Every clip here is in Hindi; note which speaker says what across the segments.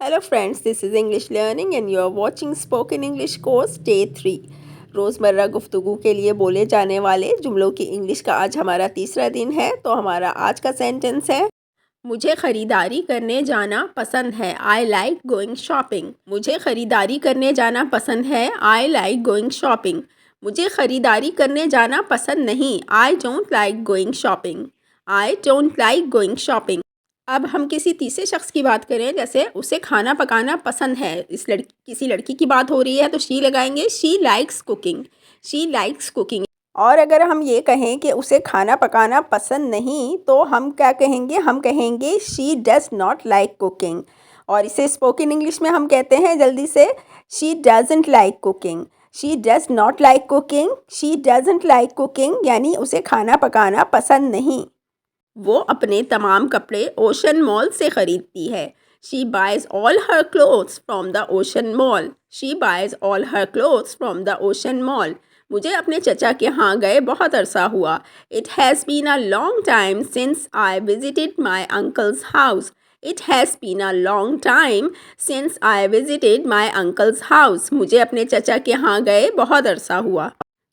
Speaker 1: Hello friends, this is English Learning and you are watching Spoken English course Day 3। रोज़मर्रा गुफ्तगू के लिए बोले जाने वाले जुमलों की इंग्लिश का आज हमारा तीसरा दिन है। तो हमारा आज का सेंटेंस है, मुझे ख़रीदारी करने जाना पसंद है। I like going shopping. मुझे ख़रीदारी करने जाना पसंद है। I like going shopping. मुझे ख़रीदारी करने जाना पसंद नहीं। I don't like going shopping. I don't like going shopping. अब हम किसी तीसरे शख्स की बात करें, जैसे उसे खाना पकाना पसंद है। किसी लड़की की बात हो रही है तो शी लगाएंगे, she likes cooking. She likes cooking. और अगर हम ये कहें कि उसे खाना पकाना पसंद नहीं तो हम क्या कहेंगे, हम कहेंगे she does not like cooking. और इसे स्पोकन इंग्लिश में हम कहते हैं जल्दी से, she doesn't like cooking. She does not like cooking, she doesn't like cooking, यानी उसे खाना पकाना पसंद नहीं। वो अपने तमाम कपड़े ओशन मॉल से ख़रीदती है। She buys all her clothes from the Ocean mall. She buys all her clothes from the Ocean mall. मुझे अपने चचा के यहाँ गए बहुत अरसा हुआ। It has been a long time since I visited my uncle's house. It has been a long time since I visited my uncle's house. मुझे अपने चचा के यहाँ गए बहुत अरसा हुआ।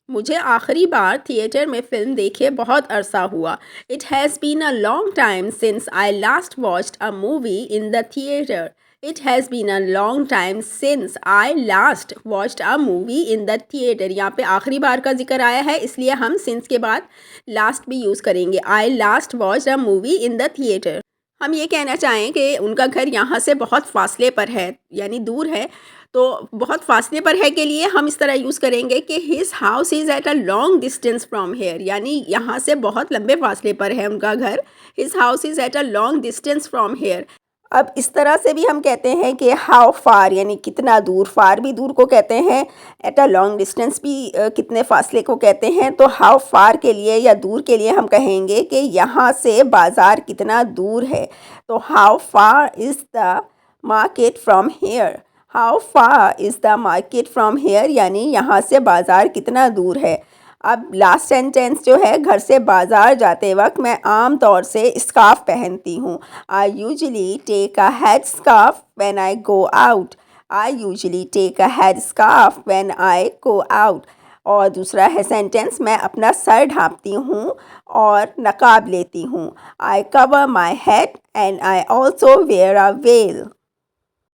Speaker 1: मुझे आखिरी बार थिएटर में फ़िल्म देखे बहुत अरसा हुआ। It has been a long time since I last watched a movie in the theatre. It has been a long time since I last watched a movie in the theatre. यहाँ पे आखिरी बार का जिक्र आया है, इसलिए हम सिंस के बाद लास्ट भी यूज़ करेंगे। I last watched a movie in the theatre. हम ये कहना चाहें कि उनका घर यहाँ से बहुत फासले पर है, यानी दूर है। तो बहुत फासले पर है के लिए हम इस तरह यूज़ करेंगे कि his house is at a long distance from here, यानी यहाँ से बहुत लंबे फासले पर है उनका घर। His house is at a long distance from here. अब इस तरह से भी हम कहते हैं कि हाउ फार, यानी कितना दूर। फार भी दूर को कहते हैं, एट अ लॉन्ग डिस्टेंस भी कितने फासले को कहते हैं। तो हाउ फार के लिए या दूर के लिए हम कहेंगे कि यहाँ से बाज़ार कितना दूर है। तो how far is the market from here. How far is the market from here, यानी यहाँ से बाज़ार कितना दूर है। अब लास्ट सेंटेंस जो है, घर से बाज़ार जाते वक्त मैं आम तौर से स्कार्फ पहनती हूँ। I usually take a head scarf when I go out. I usually take a head scarf when I go out. और दूसरा है सेंटेंस, मैं अपना सर ढाँपती हूँ और नकाब लेती हूँ। I cover my head and I also wear a well.